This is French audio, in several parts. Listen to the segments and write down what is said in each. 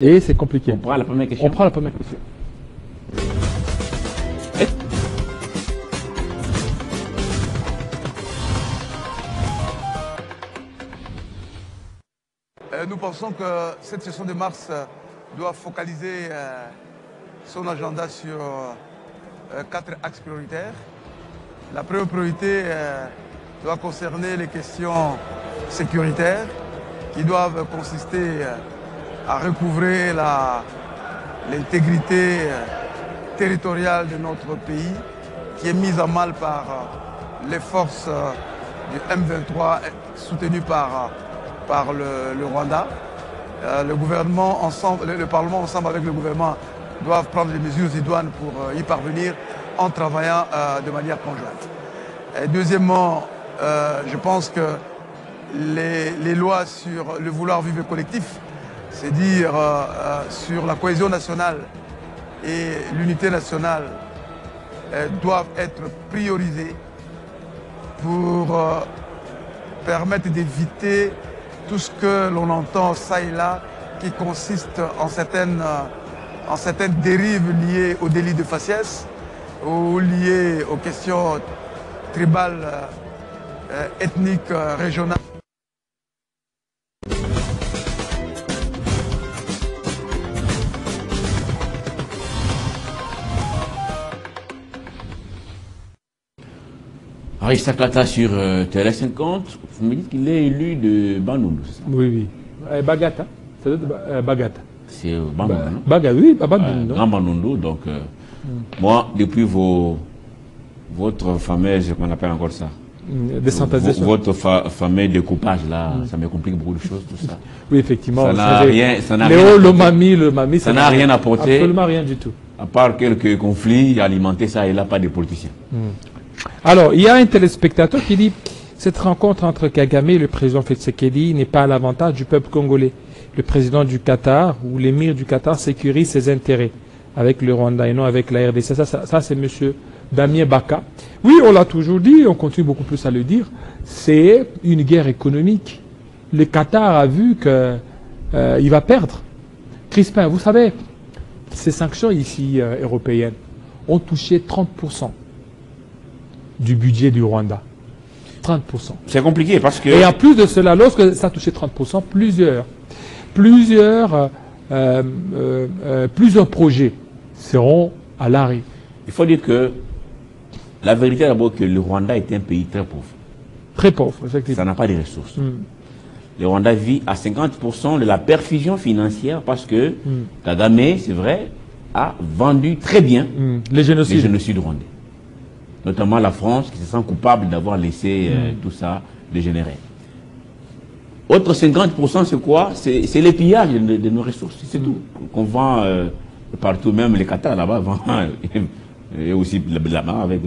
Et c'est compliqué. On prend la première question. On prend la première question. Nous pensons que cette session de mars doit focaliser son agenda sur 4 axes prioritaires. La première priorité doit concerner les questions sécuritaires qui doivent consister à recouvrer l'intégrité territoriale de notre pays qui est mise à mal par les forces du M23 soutenues par le Rwanda. Le gouvernement ensemble, le Parlement ensemble avec le gouvernement doivent prendre des mesures idoines pour y parvenir en travaillant de manière conjointe. Et deuxièmement, je pense que les lois sur le vouloir vivre collectif, c'est-à-dire sur la cohésion nationale et l'unité nationale, doivent être priorisées pour permettre d'éviter tout ce que l'on entend ça et là, qui consiste en certaines dérives liées au délit de faciès ou liées aux questions tribales, ethniques, régionales. Henri Saklata sur Télé50, vous me dites qu'il est élu de Bandundu, c'est ça? Oui, oui. Bagata. Ça doit être Bagata. C'est Bandundu, non? Bagata, oui, Bandundu. Grand Bandundu, donc moi, depuis votre fameuse, comment on appelle encore ça? Décentralisation. Votre fameux découpage là, ça me complique beaucoup de choses, tout ça. Oui, effectivement. Ça n'a rien, le Mami, ça n'a rien apporté. Absolument rien du tout. À part quelques conflits alimentés, ça et là, pas de politiciens. Alors, il y a un téléspectateur qui dit « Cette rencontre entre Kagame et le président Tshisekedi n'est pas à l'avantage du peuple congolais. Le président du Qatar ou l'émir du Qatar sécurise ses intérêts avec le Rwanda et non avec la RDC. » Ça c'est monsieur Damien Baka. Oui, on l'a toujours dit, on continue beaucoup plus à le dire, c'est une guerre économique. Le Qatar a vu qu'il va perdre. Crispin, vous savez, ces sanctions ici européennes ont touché 30% du budget du Rwanda. 30%. C'est compliqué parce que... Et en plus de cela, lorsque ça a touché 30%, plusieurs projets seront à l'arrêt. Il faut dire que la vérité est d'abord que le Rwanda est un pays très pauvre. Très pauvre, effectivement. Ça n'a pas de ressources. Le Rwanda vit à 50% de la perfusion financière parce que Kagame, c'est vrai, a vendu très bien les génocides rwandais. Notamment la France qui se sent coupable d'avoir laissé tout ça dégénérer. Autre 50%, c'est quoi? C'est les pillages de nos ressources, c'est tout. Qu'on vend partout, même les Qatar là-bas vendent, et aussi là-bas avec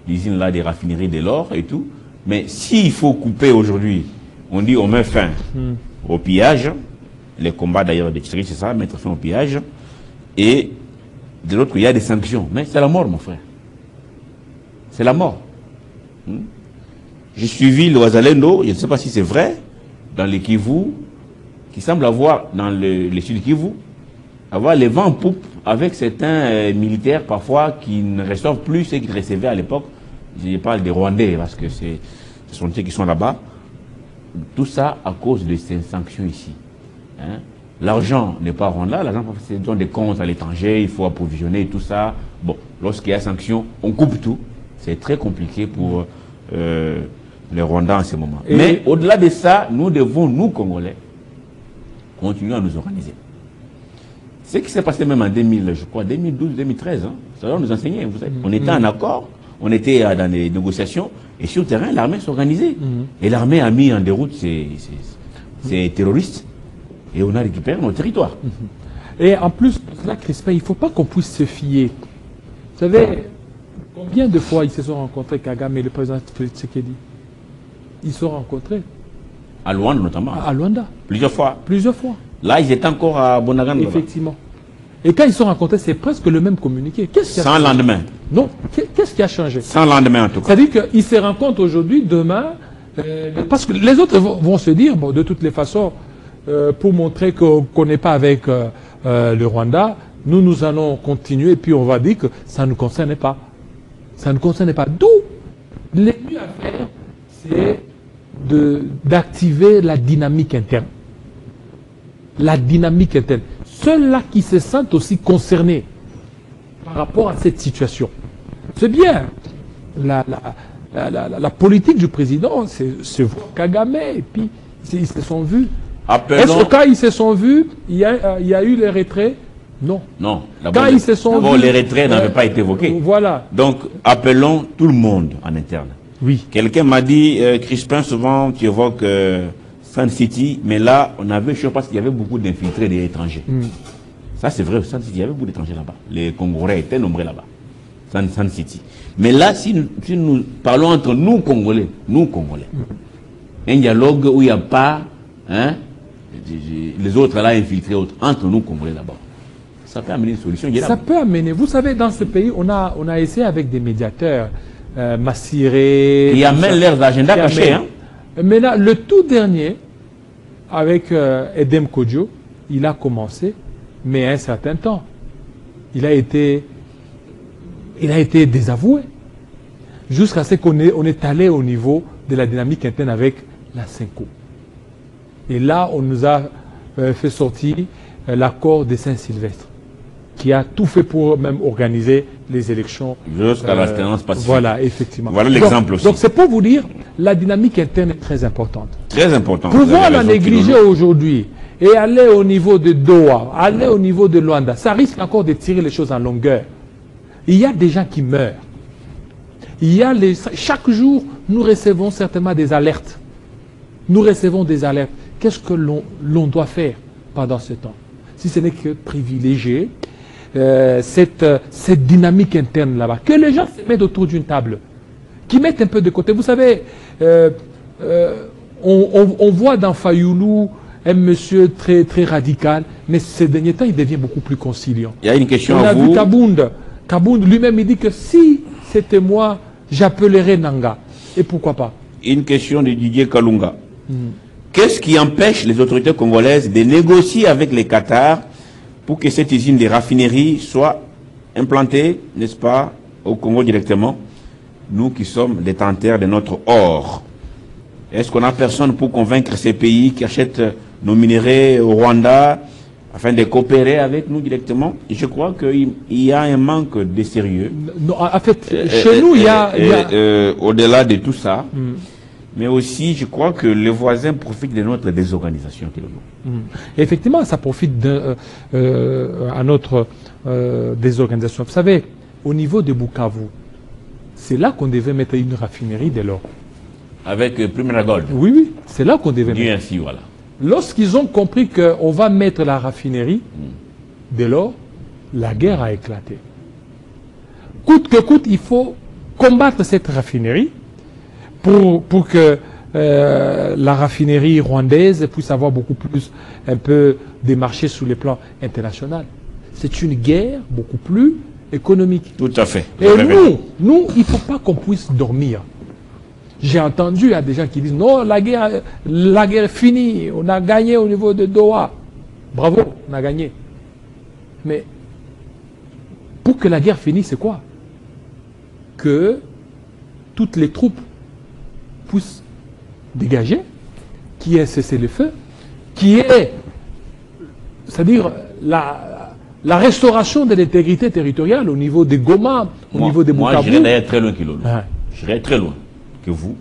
l'usine là des raffineries de l'or et tout. Mais s'il faut couper aujourd'hui, on dit on met fin au pillage, les combats d'ailleurs de Tshisekedi, c'est ça, mettre fin au pillage, et de l'autre il y a des sanctions. Mais c'est la mort, mon frère. C'est la mort. J'ai suivi le Wazalendo, je ne sais pas si c'est vrai, dans le Kivu, qui semble avoir, dans le sud Kivu, avoir les vents en poupe avec certains militaires parfois qui ne reçoivent plus ce qu'ils recevaient à l'époque. Je parle des Rwandais parce que ce sont ceux qui sont là-bas. Tout ça à cause de ces sanctions ici. L'argent n'est pas Rwanda, l'argent c'est dans des comptes à l'étranger, il faut approvisionner tout ça. Bon, lorsqu'il y a sanctions, on coupe tout. C'est très compliqué pour les Rwandais en ce moment. Mais au-delà de ça, nous devons, nous Congolais, continuer à nous organiser. Ce qui s'est passé même en 2012-2013, ça doit nous enseigner. Vous savez. On était en accord, on était dans des négociations, et sur le terrain, l'armée s'organisait. Et l'armée a mis en déroute ces terroristes, et on a récupéré nos territoires. Et en plus, là, Crispin, il ne faut pas qu'on puisse se fier. Vous savez, combien de fois ils se sont rencontrés, Kagame et le président Tshisekedi? Ils se sont rencontrés. À Luanda notamment. À Luanda. Plusieurs fois. Plusieurs fois. Là, ils étaient encore à Bunagana. Effectivement. Et quand ils se sont rencontrés, c'est presque le même communiqué. Sans lendemain. Non. Qu'est-ce qui a changé? Sans lendemain en tout cas. C'est-à-dire qu'ils se rencontrent aujourd'hui, demain, parce que les autres vont se dire, bon, de toutes les façons, pour montrer qu'on n'est pas avec le Rwanda, nous allons continuer et puis on va dire que ça ne nous concerne pas. Ça ne nous concerne pas. D'où les mieux à faire, c'est d'activer la dynamique interne. La dynamique interne. Ceux-là qui se sentent aussi concernés par rapport à cette situation. C'est bien. La politique du président, c'est voir Kagame, et puis ils se sont vus. Est-ce que quand ils se sont vus, il y a eu les retraits? Non. Non. Quand ils se sont vus, les retraits n'avaient pas été évoqués. Voilà. Donc, appelons tout le monde en interne. Oui. Quelqu'un m'a dit, Crispin, souvent tu évoques Sun City, mais là, on avait, je sais pas, qu'il y avait beaucoup d'infiltrés des étrangers. Ça, c'est vrai, Sun City, il y avait beaucoup d'étrangers là-bas. Les Congolais étaient nombreux là-bas. Sun City. Mais là, si nous parlons entre nous, Congolais, un dialogue où il n'y a pas les autres là infiltrés, entre nous, Congolais là-bas, ça peut amener une solution. Ça peut amener. Vous savez, dans ce pays, on a essayé avec des médiateurs, Massiré. Il y a même leurs agendas cachés. Hein. Mais là, le tout dernier, avec Edem Kodjo, il a commencé, mais à un certain temps, il a été désavoué. Jusqu'à ce qu'on est allé au niveau de la dynamique interne avec la Cinco. Et là, on nous a fait sortir l'accord de Saint-Sylvestre, qui a tout fait pour même organiser les élections. Jusqu'à l'alternance pacifique. Voilà, effectivement. Voilà l'exemple aussi. Donc c'est pour vous dire, la dynamique interne est très importante. Très importante. Pouvoir la négliger aujourd'hui et aller au niveau de Doha, aller au niveau de Luanda, ça risque encore de tirer les choses en longueur. Il y a des gens qui meurent. Chaque jour, nous recevons certainement des alertes. Nous recevons des alertes. Qu'est-ce que l'on doit faire pendant ce temps? Si ce n'est que privilégier cette dynamique interne là-bas. Que les gens se mettent autour d'une table. Qui mettent un peu de côté. Vous savez, on voit dans Fayoulou un monsieur très, très radical, mais ces derniers temps, il devient beaucoup plus conciliant. Il y a une question à vous. On a vu Kabound lui-même, il dit que si c'était moi, j'appellerais Nanga. Et pourquoi pas? Une question de Didier Kalunga. Qu'est-ce qui empêche les autorités congolaises de négocier avec les Qatar pour que cette usine de raffinerie soit implantée, n'est-ce pas, au Congo directement, nous qui sommes détenteurs de notre or? Est-ce qu'on n'a personne pour convaincre ces pays qui achètent nos minéraux au Rwanda afin de coopérer avec nous directement? Je crois qu'il y a un manque de sérieux. Non, en fait, chez nous, il y a... au-delà de tout ça, mais aussi, je crois que les voisins profitent de notre désorganisation. Effectivement, ça profite à notre désorganisation. Vous savez, au niveau de Bukavu, c'est là qu'on devait mettre une raffinerie de l'or. Avec Primera Gold. Oui, oui, c'est là qu'on devait mettre. Ainsi, voilà. Lorsqu'ils ont compris qu'on va mettre la raffinerie de l'or, la guerre a éclaté. Coûte que coûte, il faut combattre cette raffinerie pour que la raffinerie rwandaise puisse avoir beaucoup plus un peu des marchés sur le plan international. C'est une guerre beaucoup plus économique. Tout à fait. Et nous, il ne faut pas qu'on puisse dormir. J'ai entendu, il y a des gens qui disent non, la guerre est finie, on a gagné au niveau de Doha. Bravo, on a gagné. Mais pour que la guerre finisse, c'est quoi? Que toutes les troupes puissent dégager, qui ait cessé le feu, qui est, c'est-à-dire la restauration de l'intégrité territoriale au niveau des Goma, au niveau des Bukavu. Moi, j'irais d'ailleurs très loin que l'autre. J'irais très loin que vous,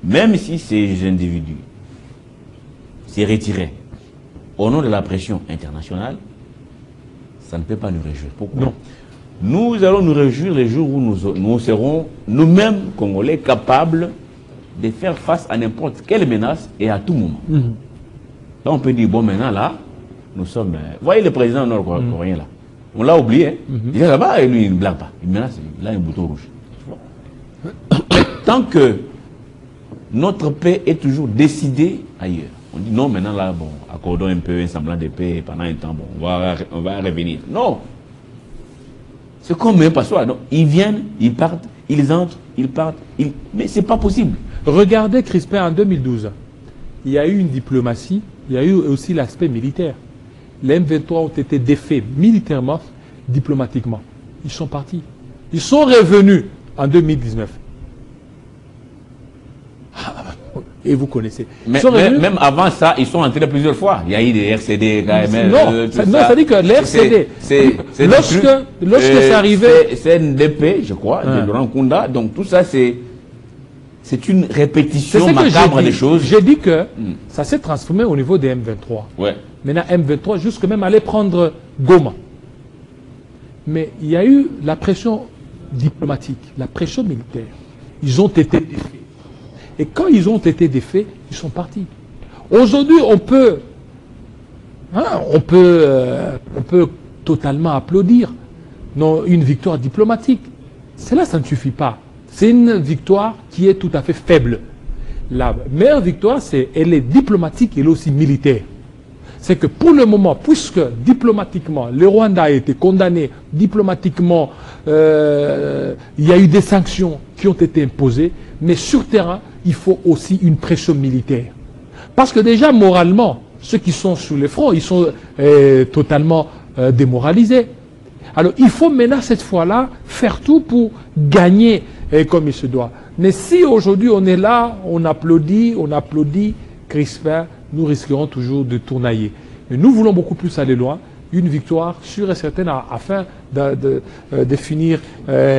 même si ces individus s'est retiré au nom de la pression internationale, ça ne peut pas nous réjouir. Pourquoi? Non. Nous allons nous réjouir les jours où nous serons nous-mêmes, Congolais, capables de faire face à n'importe quelle menace et à tout moment. Là, on peut dire, bon, maintenant, là, nous sommes... voyez le président nord-coréen, là. On l'a oublié. Hein. Il est là-bas et lui, il ne blague pas. Il menace, il a un bouton rouge. Tant que notre paix est toujours décidée ailleurs, on dit non, maintenant là, bon, accordons un peu un semblant de paix pendant un temps, bon, on va revenir. Non. C'est comme un passoire. Ils viennent, ils partent, ils entrent, ils partent, mais c'est pas possible. Regardez Crispin en 2012. Il y a eu une diplomatie il y a eu aussi l'aspect militaire. Les M23 ont été défaits militairement, diplomatiquement. Ils sont partis. Ils sont revenus en 2019. Et vous connaissez. Mais, même avant ça, ils sont entrés plusieurs fois. Il y a eu des RCD, KML. Non, ça dit que les RCD, lorsque c'est arrivé. C'est NDP, je crois, de Laurent Kunda. Donc tout ça, c'est une répétition macabre des choses. J'ai dit que ça s'est transformé au niveau des M23. Ouais. Maintenant, M23, jusque même aller prendre Goma. Mais il y a eu la pression diplomatique, la pression militaire. Ils ont été défaits. Et quand ils ont été défaits, ils sont partis. Aujourd'hui, on peut totalement applaudir une victoire diplomatique. Cela, ça ne suffit pas. C'est une victoire qui est tout à fait faible. La meilleure victoire, elle est diplomatique et elle est aussi militaire. C'est que pour le moment, puisque diplomatiquement, le Rwanda a été condamné, diplomatiquement, il y a eu des sanctions qui ont été imposées, mais sur terrain, il faut aussi une pression militaire. Parce que déjà, moralement, ceux qui sont sur les fronts, ils sont totalement démoralisés. Alors, il faut maintenant, cette fois-là, faire tout pour gagner comme il se doit. Mais si aujourd'hui, on est là, on applaudit Crispin, nous risquerons toujours de tournailler. Mais nous voulons beaucoup plus aller loin. Une victoire sûre et certaine afin de finir...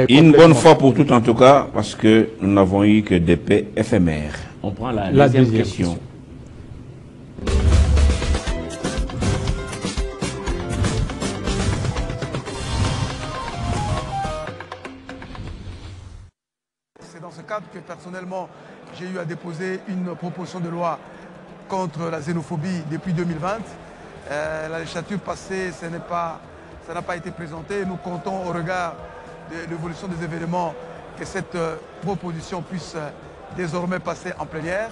une bonne fois pour toutes en tout cas, parce que nous n'avons eu que des paix éphémères. On prend la deuxième question. C'est dans ce cadre que personnellement, j'ai eu à déposer une proposition de loi contre la xénophobie depuis 2020. La législature passée, ça n'a pas été présenté. Nous comptons au regard de l'évolution des événements que cette proposition puisse désormais passer en plénière.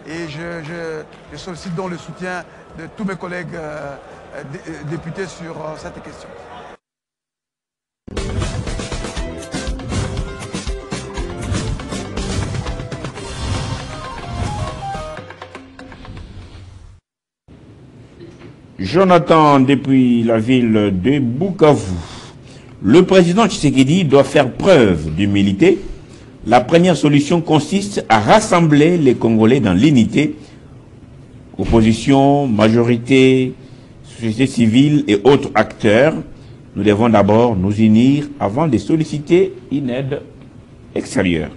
Et je sollicite donc le soutien de tous mes collègues députés sur cette question. Jonathan, depuis la ville de Bukavu. Le président Tshisekedi doit faire preuve d'humilité. La première solution consiste à rassembler les Congolais dans l'unité. Opposition, majorité, société civile et autres acteurs. Nous devons d'abord nous unir avant de solliciter une aide extérieure.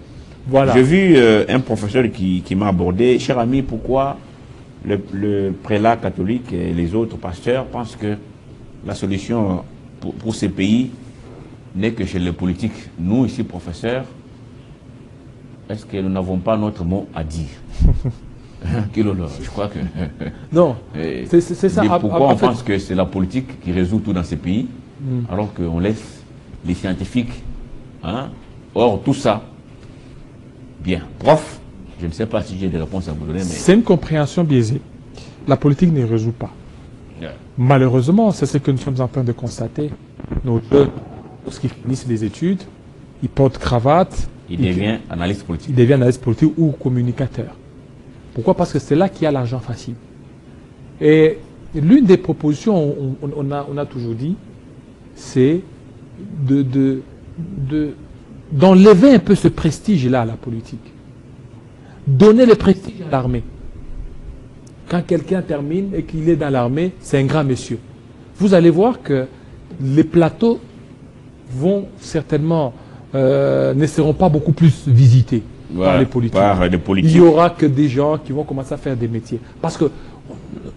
Voilà. J'ai vu un professeur qui m'a abordé. Cher ami, pourquoi le prélat catholique et les autres pasteurs pensent que la solution pour ces pays n'est que chez les politiques. Nous, ici, professeurs, est-ce que nous n'avons pas notre mot à dire? Je crois que... Non, c'est ça. Pourquoi on pense que c'est la politique qui résout tout dans ces pays, alors qu'on laisse les scientifiques, Or, tout ça, bien. Prof, je ne sais pas si j'ai des réponses à vous donner, mais... C'est une compréhension biaisée. La politique ne résout pas. Malheureusement, c'est ce que nous sommes en train de constater. Nos jeunes, lorsqu'ils finissent les études, ils portent cravate. Ils deviennent analystes politiques. Ils deviennent analystes politiques ou communicateurs. Pourquoi? Parce que c'est là qu'il y a l'argent facile. Et l'une des propositions, on a toujours dit, c'est d'enlever un peu ce prestige-là à la politique. Donner le prestige à l'armée. Quand quelqu'un termine et qu'il est dans l'armée, c'est un grand monsieur. Vous allez voir que les plateaux vont certainement, ne seront pas beaucoup plus visités par les politiques. Il n'y aura que des gens qui vont commencer à faire des métiers. Parce que,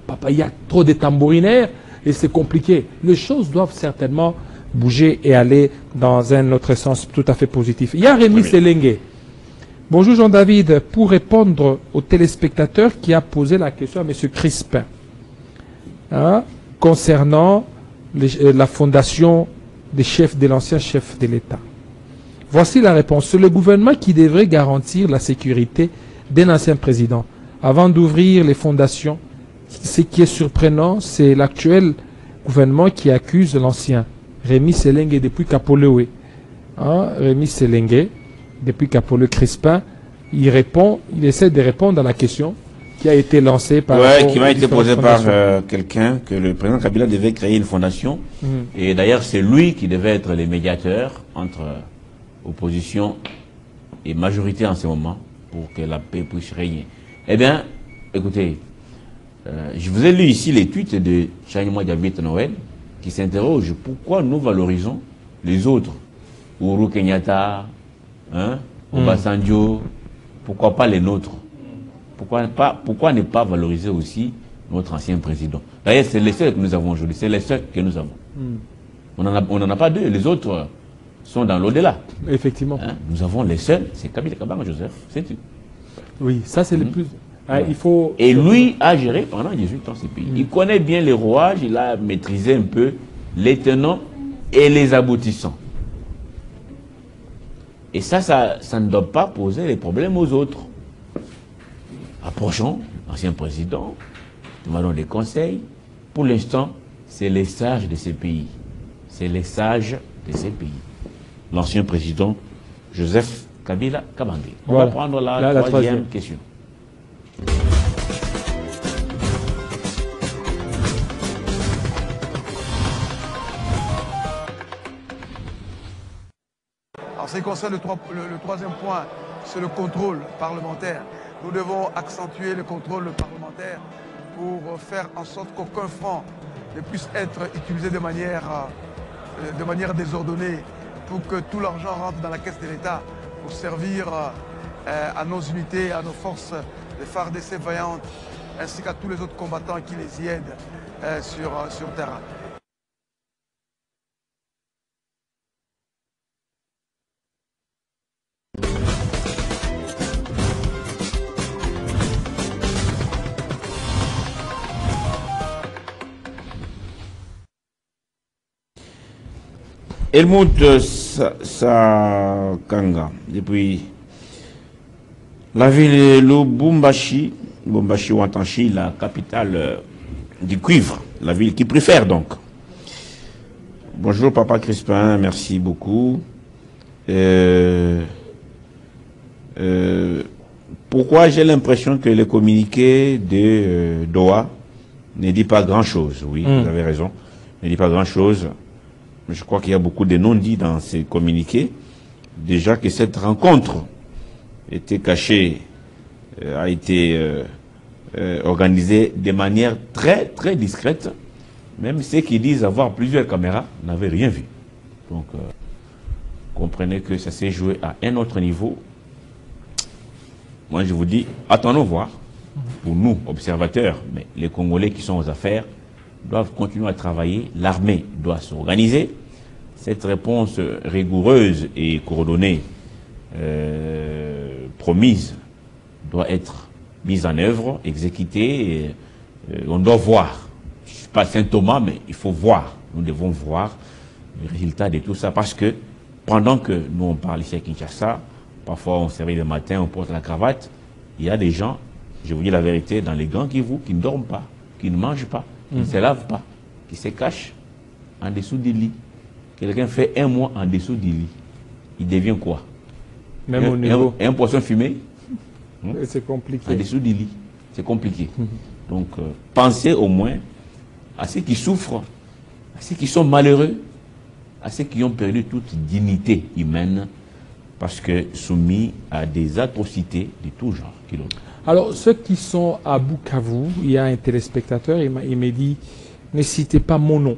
papa, il y a trop de tambourinaires et c'est compliqué. Les choses doivent certainement bouger et aller dans un autre sens tout à fait positif. Il y a Rémi Selengue. Bonjour Jean-David, pour répondre au téléspectateur qui a posé la question à M. Crispin concernant la fondation des chefs de l'ancien chef de l'État. Voici la réponse. C'est le gouvernement qui devrait garantir la sécurité d'un ancien président. Avant d'ouvrir les fondations, ce qui est surprenant, c'est l'actuel gouvernement qui accuse l'ancien. Rémi Selengue depuis Kapolowé. Rémi Selengue depuis Capolo Crispin, il essaie de répondre à la question qui a été lancé par... Ouais, qui m'a été posé par quelqu'un, que le président Kabila devait créer une fondation. Et d'ailleurs, c'est lui qui devait être le médiateur entre opposition et majorité en ce moment pour que la paix puisse régner. Eh bien, écoutez, je vous ai lu ici les tweets de Chagnoua Diabit Noël qui s'interroge pourquoi nous valorisons les autres. Uhuru Kenyatta, hein, Obasanjo, pourquoi pas les nôtres? Pourquoi ne pas valoriser aussi notre ancien président? D'ailleurs, c'est les seuls que nous avons aujourd'hui, c'est les seuls que nous avons. On n'en a pas deux, les autres sont dans l'au-delà. Effectivement. Hein? Nous avons les seuls, c'est Kabila Kabanga Joseph, c'est tout. Oui, ça c'est le plus... Ah, Ouais. il faut... Et lui a géré pendant 18 ans ce pays. Il connaît bien les rouages, il a maîtrisé un peu les tenants et les aboutissants. Et ça ne doit pas poser les problèmes aux autres. Approchons l'ancien président, demandons des conseils. Pour l'instant, c'est les sages de ces pays. C'est les sages de ces pays. L'ancien président Joseph Kabila Kabange. On va prendre la troisième question. En ce qui concerne le troisième point, c'est le contrôle parlementaire. Nous devons accentuer le contrôle parlementaire pour faire en sorte qu'aucun franc ne puisse être utilisé de manière désordonnée, pour que tout l'argent rentre dans la caisse de l'État pour servir à nos unités, à nos forces de FARDC vaillantes, ainsi qu'à tous les autres combattants qui les y aident sur terrain. Helmut Sakanga, depuis la ville de Lubumbashi, Wantanchi, la capitale du cuivre, la ville qui préfère donc. Bonjour Papa Crispin, merci beaucoup. Pourquoi j'ai l'impression que le communiqué de Doha ne dit pas grand-chose? Oui, vous avez raison, ne dit pas grand-chose. Je crois qu'il y a beaucoup de non-dits dans ces communiqués. Déjà que cette rencontre était cachée, a été organisée de manière très très discrète. Même ceux qui disent avoir plusieurs caméras n'avaient rien vu. Donc, comprenez que ça s'est joué à un autre niveau. Moi, je vous dis, attendons voir. Pour nous, observateurs, mais les Congolais qui sont aux affaires, doivent continuer à travailler, l'armée doit s'organiser. Cette réponse rigoureuse et coordonnée promise doit être mise en œuvre, exécutée. On doit voir. Je ne suis pas Saint Thomas, mais il faut voir. Nous devons voir le résultat de tout ça parce que pendant que nous on parle ici à Kinshasa, parfois on se réveille le matin, on porte la cravate, il y a des gens, je vous dis la vérité, dans les grands qui ne dorment pas, qui ne mangent pas, qui ne se lavent pas, qui se cachent en dessous des lits. Quelqu'un fait un mois en dessous du lit. Il devient quoi? Même au niveau... Un poisson fumé? C'est compliqué. En dessous du lit. C'est compliqué. Donc, pensez au moins à ceux qui souffrent, à ceux qui sont malheureux, à ceux qui ont perdu toute dignité humaine parce que soumis à des atrocités de tout genre. Alors, ceux qui sont à Bukavu, il y a un téléspectateur, il m'a dit, ne citez pas mon nom.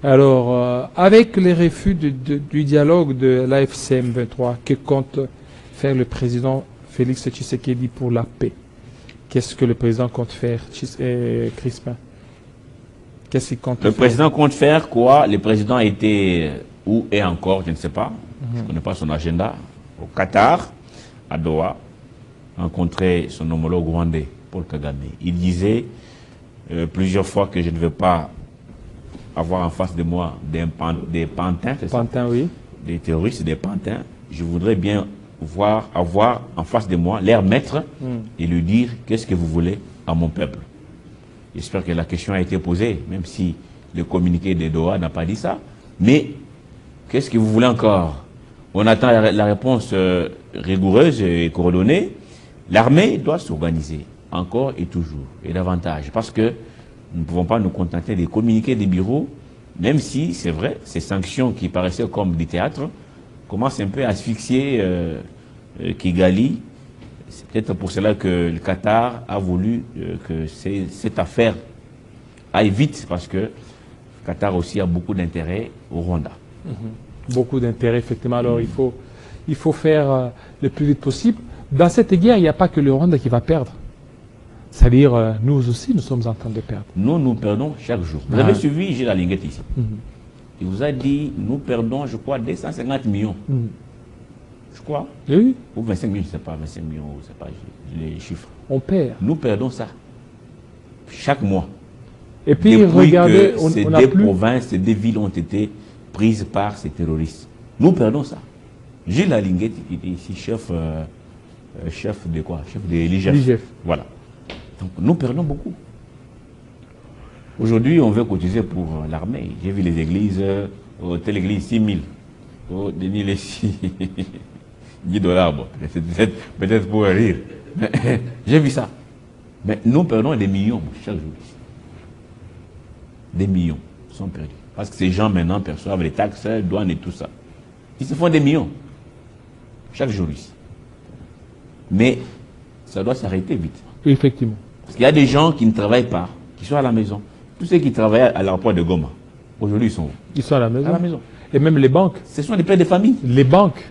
Alors, avec les refus du dialogue de l'AFCM 23, que compte faire le président Félix Tshisekedi pour la paix? Qu'est-ce que le président compte faire, Crispin? Qu'est-ce qu'il compte faire? Le président compte faire quoi? Le président a été, où est encore, je ne sais pas, je ne connais pas son agenda, au Qatar, à Doha, rencontrer son homologue rwandais, Paul Kagame. Il disait plusieurs fois que je ne veux pas avoir en face de moi des pantins, c'est ça? Pantins, oui. Des terroristes, des pantins. Je voudrais bien avoir en face de moi leur maître et lui dire qu'est-ce que vous voulez à mon peuple. J'espère que la question a été posée, même si le communiqué de Doha n'a pas dit ça. Mais qu'est-ce que vous voulez encore? On attend la réponse rigoureuse et coordonnée. L'armée doit s'organiser. encore et toujours, et davantage. Parce que nous ne pouvons pas nous contenter de communiquer des bureaux, même si, c'est vrai, ces sanctions qui paraissaient comme du théâtre commencent un peu à asphyxier Kigali. C'est peut-être pour cela que le Qatar a voulu que cette affaire aille vite, parce que le Qatar aussi a beaucoup d'intérêt au Rwanda. Beaucoup d'intérêt, effectivement. Alors, il faut faire le plus vite possible. Dans cette guerre, il n'y a pas que le Rwanda qui va perdre. C'est-à-dire, nous aussi, nous sommes en train de perdre. Nous perdons chaque jour. Vous avez suivi Gilles Alinguet ici. Il vous a dit, nous perdons, je crois, 250 millions. Je crois. Oui. Ou 25 millions, je ne sais pas, 25 millions, je ne sais pas les chiffres. On perd. Nous perdons ça chaque mois. Et puis, depuis regardez, que on ces a deux plus... provinces, ces deux villes ont été prises par ces terroristes. Nous perdons ça. Gilles Alinguet, qui est ici chef de quoi? Chef de l'IGF. Voilà. Donc nous perdons beaucoup. Aujourd'hui, on veut cotiser pour l'armée. J'ai vu les églises, telle église 6 000. Oh, Denis Lessi, 10 $. Bon, peut-être pour rire. J'ai vu ça. Mais nous perdons des millions chaque jour. Des millions sont perdus. Parce que ces gens maintenant perçoivent les taxes, douanes et tout ça. Ils se font des millions chaque jour ici. Mais ça doit s'arrêter vite. Effectivement. Parce qu'il y a des gens qui ne travaillent pas, qui sont à la maison. Tous ceux qui travaillaient à l'aéroport de Goma, aujourd'hui ils sont où? Ils sont à la maison. À la maison. Et même les banques. Ce sont des pères de famille. Les banques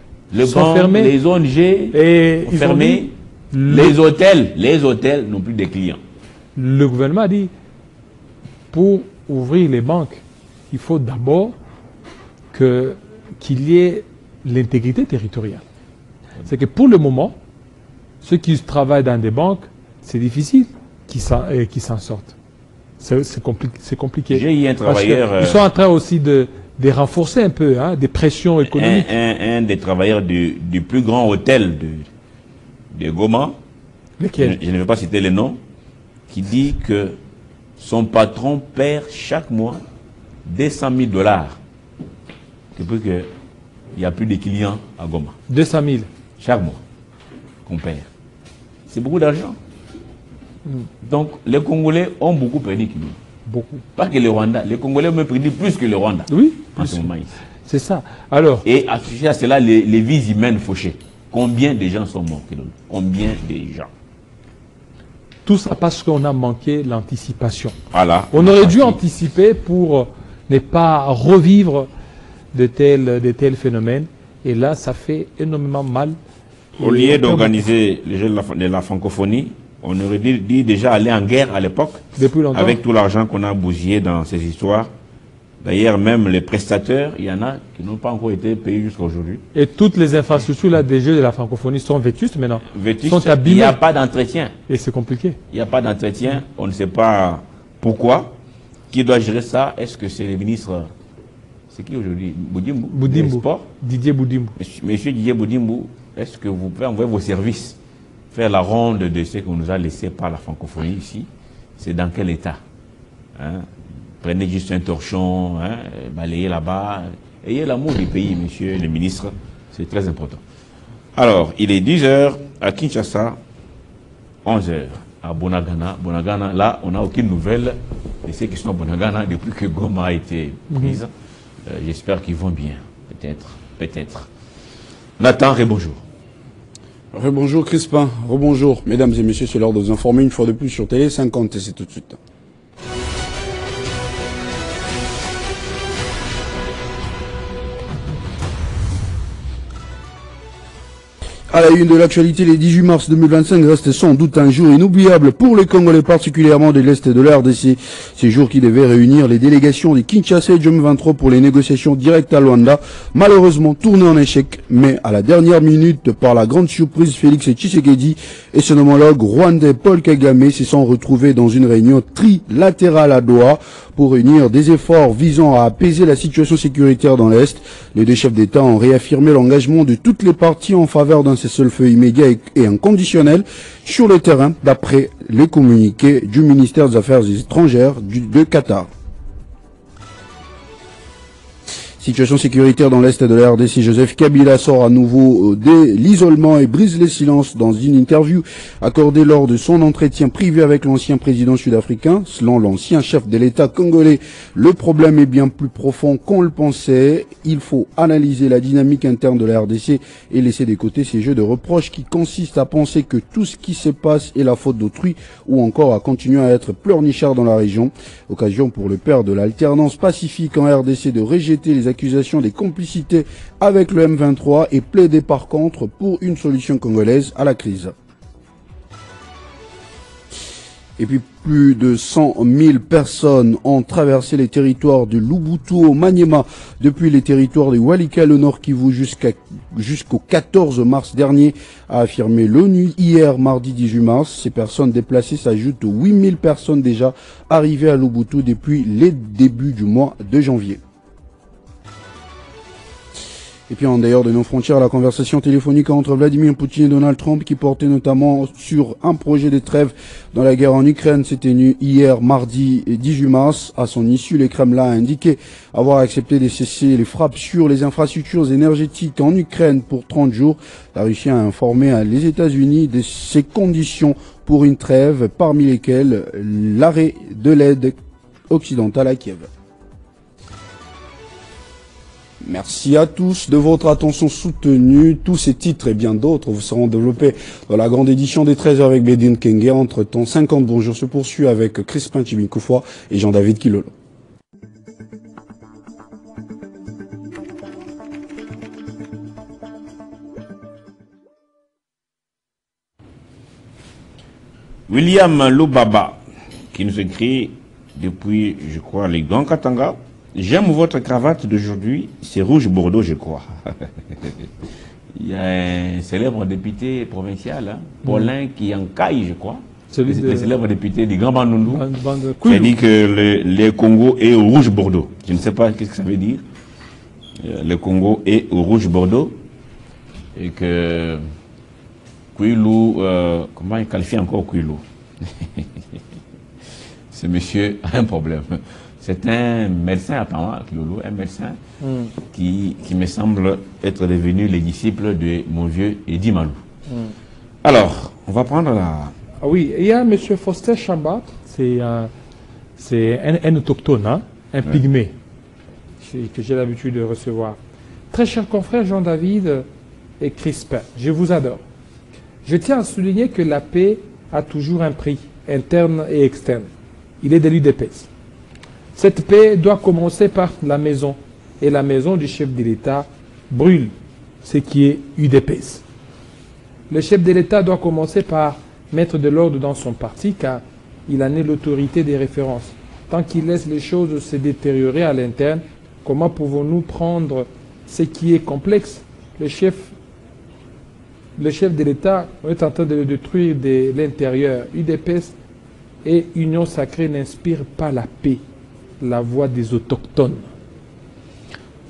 sont fermées. Les ONG et sont fermées. Les hôtels n'ont plus de clients. Le gouvernement a dit, pour ouvrir les banques, il faut d'abord qu'il y ait l'intégrité territoriale. C'est que pour le moment, ceux qui travaillent dans des banques, c'est difficile qu'ils s'en sortent. C'est compliqué. J'ai eu un travailleur... Ils sont en train aussi de renforcer un peu, hein, des pressions économiques. Un des travailleurs du plus grand hôtel de Goma, lequel? Je ne vais pas citer le nom, qui dit que son patron perd chaque mois 200 000 $. Depuis qu'il n'y a plus de clients à Goma. 200 000 chaque mois qu'on perd. C'est beaucoup d'argent. Donc les Congolais ont beaucoup perdu. Beaucoup. Pas que le Rwanda. Les Congolais ont perdu plus que le Rwanda. Oui. En ce moment ici. C'est ça. Alors. Et associé à cela, les vies humaines fauchées. Combien de gens sont morts? Combien de gens? Tout ça parce qu'on a manqué l'anticipation. Voilà. On aurait dû anticiper pour ne pas revivre de tels phénomènes. Et là, ça fait énormément mal. Au lieu d'organiser les Jeux de la francophonie, on aurait dit déjà aller en guerre à l'époque. Depuis longtemps. Avec tout l'argent qu'on a bousillé dans ces histoires. D'ailleurs, même les prestataires, il y en a qui n'ont pas encore été payés jusqu'à aujourd'hui. Et toutes les infrastructures là, des Jeux de la francophonie sont vétustes maintenant. Vétustes, sont abîmées. Il n'y a pas d'entretien. Et c'est compliqué. Il n'y a pas d'entretien. On ne sait pas pourquoi. Qui doit gérer ça? Est-ce que c'est le ministre... C'est qui aujourd'hui? Boudimbo. Didier Boudimbo. Monsieur Didier Boudimbo, est-ce que vous pouvez envoyer vos services faire la ronde de ce qu'on nous a laissé par la francophonie ici? C'est dans quel état? Prenez juste un torchon, balayez là-bas. Ayez l'amour du pays, monsieur le ministre. C'est très important. Alors, il est 10h à Kinshasa, 11h à Bunagana. Bunagana, là, on n'a aucune nouvelle de ceux qui sont à Bunagana depuis que Goma a été prise. J'espère qu'ils vont bien. Peut-être. Nathan, rebonjour. Rebonjour Crispin, rebonjour. Mesdames et messieurs, c'est l'heure de vous informer une fois de plus sur Télé 50 et c'est tout de suite. À la une de l'actualité, le 18 mars 2025 reste sans doute un jour inoubliable pour les Congolais, particulièrement de l'Est de la RDC. Ces jours qui devaient réunir les délégations de Kinshasa et Djom 23 pour les négociations directes à Luanda, malheureusement tourné en échec, mais à la dernière minute, par la grande surprise, Félix Tshisekedi et son homologue rwandais Paul Kagame se sont retrouvés dans une réunion trilatérale à Doha pour réunir des efforts visant à apaiser la situation sécuritaire dans l'Est. Les deux chefs d'État ont réaffirmé l'engagement de toutes les parties en faveur d'un cessez-le-feu immédiat et inconditionnel sur le terrain, d'après les communiqués du ministère des Affaires étrangères de Qatar. Situation sécuritaire dans l'Est de la RDC. Joseph Kabila sort à nouveau de l'isolement et brise les silences dans une interview accordée lors de son entretien privé avec l'ancien président sud-africain. Selon l'ancien chef de l'État congolais, le problème est bien plus profond qu'on le pensait. Il faut analyser la dynamique interne de la RDC et laisser de côté ces jeux de reproches qui consistent à penser que tout ce qui se passe est la faute d'autrui ou encore à continuer à être pleurnichard dans la région. Occasion pour le père de l'alternance pacifique en RDC de rejeter les accusations des complicités avec le M23 et plaider par contre pour une solution congolaise à la crise. Et puis plus de 100 000 personnes ont traversé les territoires de Lubuntu au Maniema depuis les territoires de Walikale au Nord Kivu jusqu'au 14 mars dernier, a affirmé l'ONU hier mardi 18 mars. Ces personnes déplacées s'ajoutent aux 8 000 personnes déjà arrivées à Lubuntu depuis les débuts du mois de janvier. Et puis en dehors de nos frontières, la conversation téléphonique entre Vladimir Poutine et Donald Trump, qui portait notamment sur un projet de trêve dans la guerre en Ukraine, s'est tenue hier mardi 18 mars. À son issue, le Kremlin a indiqué avoir accepté de cesser les frappes sur les infrastructures énergétiques en Ukraine pour 30 jours. La Russie a informé les États-Unis de ses conditions pour une trêve, parmi lesquelles l'arrêt de l'aide occidentale à Kiev. Merci à tous de votre attention soutenue. Tous ces titres et bien d'autres vous seront développés dans la grande édition des 13h avec Bédine Kenge. Entre-temps, 50 bonjours se poursuit avec Crispin Chibinkoufwa et Jean-David Kilolo. William Lubaba, qui nous écrit depuis, je crois, les Grands Katanga. J'aime votre cravate d'aujourd'hui, c'est rouge Bordeaux, je crois. Il y a un célèbre député provincial, hein, Paulin Kiankai, je crois. Le célèbre député du Grand Bandundu. Qui a dit que le Congo est au rouge Bordeaux. Je ne sais pas qu'est-ce que ça veut dire. Le Congo est au rouge Bordeaux. Et que Kouilou, comment il qualifie encore Kouilou? Ce monsieur a un problème. C'est un médecin, apparemment, un médecin qui me semble être devenu le disciple de mon vieux Eddie Malou. Alors, on va prendre la... Ah oui, il y a M. Foster Chambat, c'est un autochtone, hein, un pygmée, que j'ai l'habitude de recevoir. Très cher confrère Jean-David et Crispin, je vous adore. Je tiens à souligner que la paix a toujours un prix, interne et externe. Il est de l'UDPS. Cette paix doit commencer par la maison. Et la maison du chef de l'État brûle, ce qui est UDPS. Le chef de l'État doit commencer par mettre de l'ordre dans son parti, car il en est l'autorité des références. Tant qu'il laisse les choses se détériorer à l'interne, comment pouvons-nous prendre ce qui est complexe? Le chef de l'État est en train de le détruire de l'intérieur. UDPS et Union sacrée n'inspirent pas la paix. La voix des autochtones.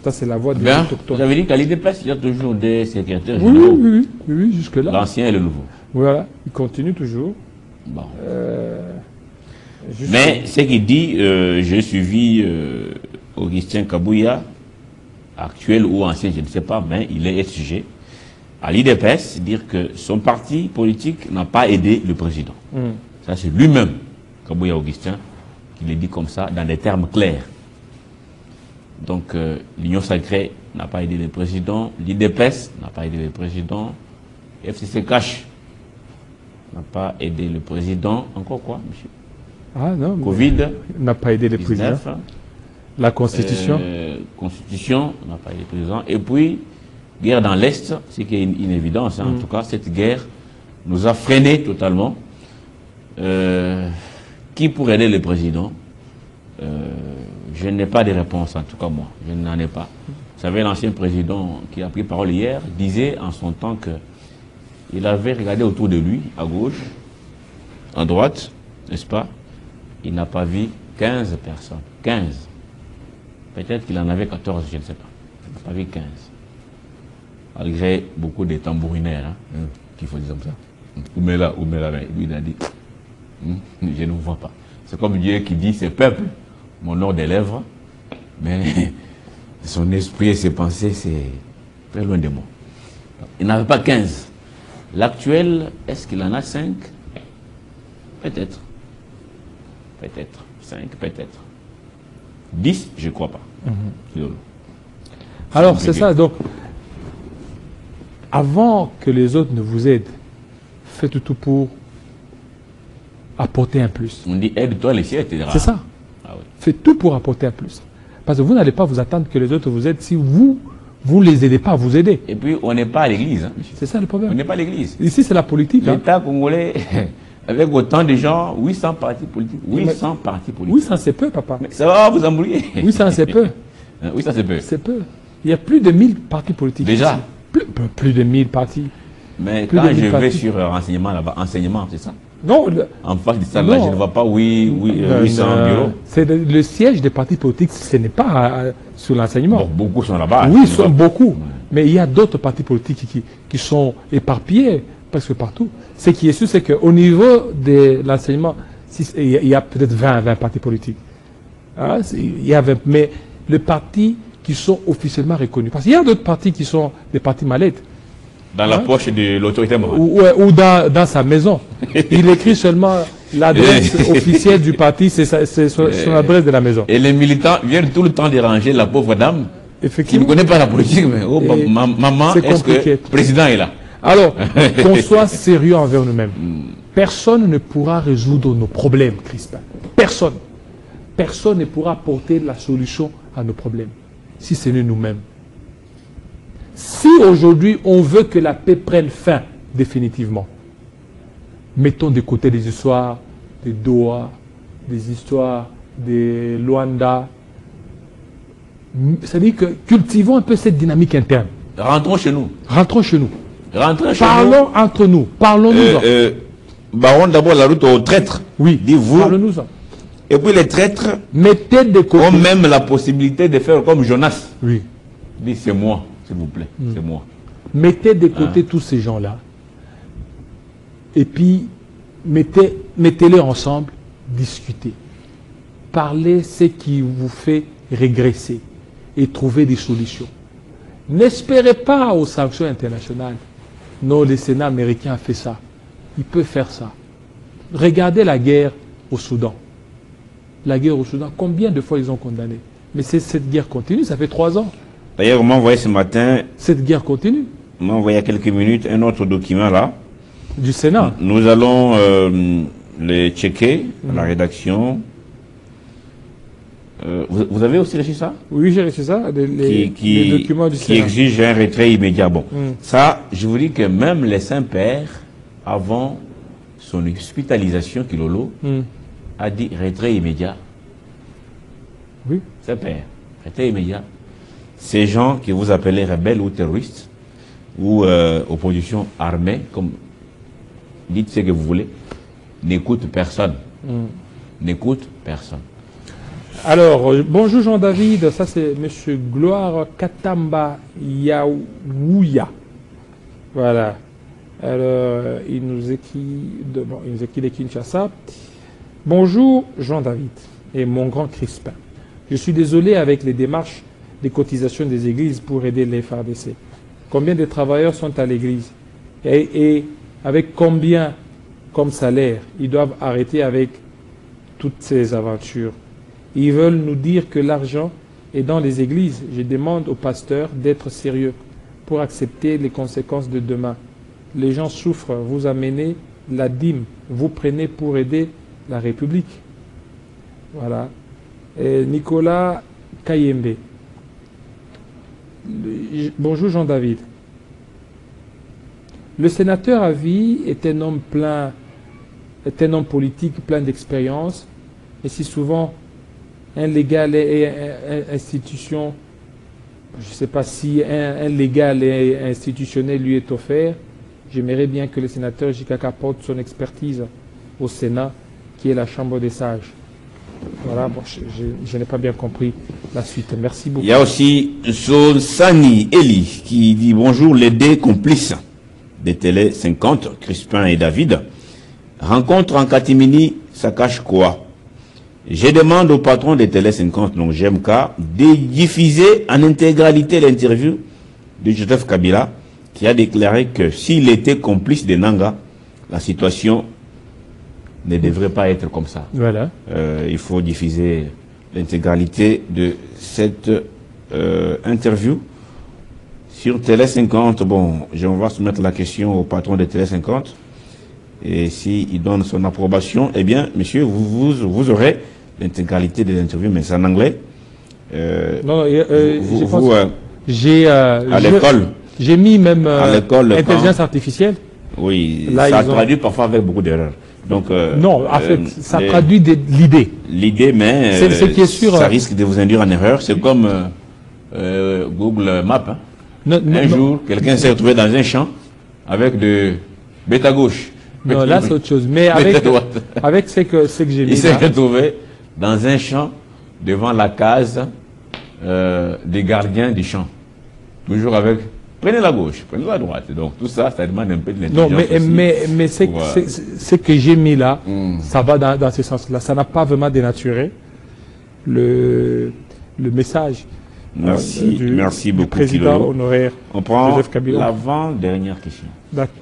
Ça, c'est la voix des autochtones. Vous avez dit qu'à l'IDPS, il y a toujours des secrétaires généraux. Oui, jusque-là. L'ancien et le nouveau. Voilà, il continue toujours. Bon. Mais ce qu'il dit, j'ai suivi Augustin Kabouya, actuel ou ancien, je ne sais pas, mais il est sujet à l'IDPS, dire que son parti politique n'a pas aidé le président. Ça, c'est lui-même, Kabouya Augustin, il est dit comme ça, dans des termes clairs. Donc, l'Union sacrée n'a pas aidé le président, l'IDPS n'a pas aidé le président, FCC Cash n'a pas aidé le président. Encore quoi, monsieur? Ah non, Covid n'a pas aidé le président. La Constitution Constitution n'a pas aidé le président. Et puis, guerre dans l'Est, c'est qui est une évidence. Hein. En tout cas, cette guerre nous a freinés totalement. Qui pourrait aider le président? Je n'ai pas de réponse, en tout cas moi. Je n'en ai pas. Vous savez, l'ancien président qui a pris parole hier disait en son temps qu'il avait regardé autour de lui, à gauche, à droite, n'est-ce pas? Il n'a pas vu 15 personnes. 15. Peut-être qu'il en avait 14, je ne sais pas. Il n'a pas vu 15. Malgré beaucoup de tambourinaires, hein, qu'il faut dire comme ça. Où met là, lui il a dit, je ne vous vois pas. C'est comme Dieu qui dit, c'est peuple, mon nom des lèvres, mais Son esprit et ses pensées, c'est très loin de moi. Il n'avait pas 15. L'actuel, est-ce qu'il en a 5? Peut-être. Peut-être. 5, peut-être. 10, je ne crois pas. Alors, c'est ça. Donc, avant que les autres ne vous aident, faites tout pour apporter un plus. On dit aide-toi les siens, etc. C'est ça. Ah oui. Faites tout pour apporter un plus. Parce que vous n'allez pas vous attendre que les autres vous aident si vous ne les aidez pas à vous aider. Et puis, on n'est pas à l'église. Hein. C'est ça le On problème. n'est pas à l'église. Ici, c'est la politique. Hein. L'État congolais, avec autant de gens, 800 partis politiques. 800 partis politiques. Oui, ça c'est peu, papa. Mais ça va vous embrouiller. Oui, ça c'est peu. Oui, ça c'est peu. C'est peu. Il y a plus de 1000 partis politiques. Déjà. Ici. Plus de 1000 partis. Mais Plus quand de je 1000 vais partis. sur renseignement là-bas, enseignement, c'est ça? Non, En face de ça, là, Non. je ne vois pas 800 bureaux. C'est le siège des partis politiques, ce n'est pas sous l'enseignement. Bon, beaucoup sont là-bas. Oui, ils sont beaucoup. Mais il y a d'autres partis politiques qui sont éparpillés presque partout. Ce qui est sûr, c'est qu'au niveau de l'enseignement, il y a peut-être 20 partis politiques. Hein, il y a 20, mais les partis qui sont officiellement reconnus. Parce qu'il y a d'autres partis qui sont des partis mallettes. Dans la poche de l'autorité morale. Ou dans sa maison. Il écrit seulement l'adresse officielle du parti, c'est son adresse de la maison. Et les militants viennent tout le temps déranger la pauvre dame qui ne Effectivement. connaît pas la politique. Mais oh, Et maman, c'est est-ce que compliqué. le président est là? Alors, qu'on soit sérieux envers nous-mêmes. Personne ne pourra résoudre nos problèmes, Crispin. Personne. Personne ne pourra apporter la solution à nos problèmes, si ce n'est nous-mêmes. Si aujourd'hui on veut que la paix prenne fin définitivement, mettons de côté des histoires de Doha, des histoires de Luanda, c'est-à-dire que cultivons un peu cette dynamique interne. Rentrons chez nous. Rentrons chez nous. Rentrons chez nous. Parlons entre nous. Parlons-nous-en. Baron d'abord la route aux traîtres. Oui, Dis-vous. parlons-nous-en. Et puis les traîtres Mettez de côté. ont même la possibilité de faire comme Jonas. Oui. Dis c'est moi, s'il vous plaît. C'est moi. Mettez de côté tous ces gens-là. Et puis, mettez-les ensemble, discutez. Parlez ce qui vous fait régresser et trouver des solutions. N'espérez pas aux sanctions internationales. Non, le Sénat américain a fait ça. Il peut faire ça. Regardez la guerre au Soudan. La guerre au Soudan, combien de fois ils ont condamné? Mais cette guerre continue, ça fait 3 ans. D'ailleurs, on m'a envoyé ce matin, Cette guerre continue. on m'a envoyé il y a quelques minutes un autre document là. Du Sénat. Nous allons les checker à la rédaction. Vous avez aussi reçu ça? Oui, j'ai reçu ça, les documents du qui Sénat. exige un retrait immédiat. Bon, ça, je vous dis que même les Saints-Pères, avant son hospitalisation, Kilolo, a dit retrait immédiat. Oui. Saint-Père, retrait immédiat. Ces gens que vous appelez rebelles ou terroristes, ou opposition armée, comme dites ce que vous voulez, n'écoutent personne. N'écoutent personne. Alors, bonjour Jean-David, ça c'est M. Gloire Katamba Yaouya. Voilà. Alors, il nous écrit de Kinshasa. Bonjour Jean-David et mon grand Crispin. Je suis désolé avec les démarches des cotisations des églises pour aider les FARDC. Combien de travailleurs sont à l'église et avec combien comme salaire ils doivent arrêter avec toutes ces aventures? Ils veulent nous dire que l'argent est dans les églises. Je demande aux pasteurs d'être sérieux pour accepter les conséquences de demain. Les gens souffrent, vous amenez la dîme, vous prenez pour aider la République. Voilà. Et Nicolas Kayembe. Bonjour Jean-David. Le sénateur à vie est un homme politique plein d'expérience, et si souvent un légal et institution, je ne sais pas si un légal et institutionnel lui est offert, j'aimerais bien que le sénateur Jikaka apporte son expertise au Sénat, qui est la Chambre des sages. Voilà, bon, je n'ai pas bien compris la suite. Merci beaucoup. Il y a aussi Sani Eli qui dit bonjour les deux complices des Télé 50, Crispin et David. Rencontre en catimini, ça cache quoi? Je demande au patron de Télé 50, donc GMK, de diffuser en intégralité l'interview de Joseph Kabila, qui a déclaré que s'il était complice de Nanga, la situation ne devrait pas être comme ça. Voilà. Il faut diffuser l'intégralité de cette interview sur Télé 50. Bon, on va soumettre la question au patron de Télé 50. Et s'il donne son approbation, eh bien, monsieur, vous aurez l'intégralité de l'interview, mais c'est en anglais. À l'école. J'ai mis même intelligence artificielle. Oui, là, ça traduit parfois avec beaucoup d'erreurs. Donc, non, en fait, ça traduit l'idée. L'idée, mais ça risque de vous induire en erreur. C'est comme Google Maps. Hein. Un jour, quelqu'un s'est retrouvé dans un champ avec de bêta gauche. Non, là, c'est autre chose. Mais avec ce que j'ai mis. Il s'est retrouvé dans un champ devant la case des gardiens du champ. Toujours avec prenez la gauche, prenez la droite. Donc tout ça, ça demande un peu de l'intelligence. Non, mais ce que j'ai mis là, ça va dans ce sens-là. Ça n'a pas vraiment dénaturé le message. Merci beaucoup, président honoraire. On prend l'avant-dernière question. D'accord.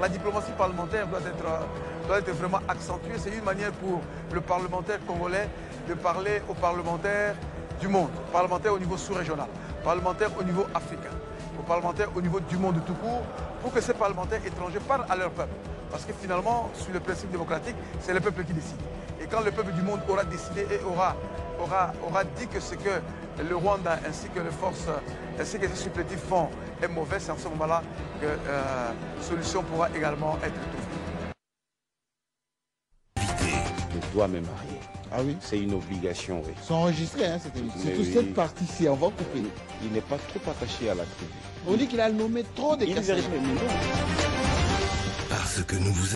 La diplomatie parlementaire doit être vraiment accentuée. C'est une manière pour le parlementaire congolais de parler aux parlementaires du monde, parlementaires au niveau sous-régional, parlementaires au niveau africain, aux parlementaires au niveau du monde tout court, pour que ces parlementaires étrangers parlent à leur peuple. Parce que finalement, sur le principe démocratique, c'est le peuple qui décide. Et quand le peuple du monde aura décidé et aura dit que ce que le Rwanda ainsi que les forces, ainsi que les supplétifs font est mauvais, c'est en ce moment-là que solution pourra également être trouvée. Je dois me marier. Ah oui? C'est une obligation, oui. Ils sont enregistrés, hein, cette émission. Surtout cette partie-ci, on va couper. Il n'est pas trop attaché à la tribu. On dit qu'il a nommé trop de casseroles. Parce que nous vous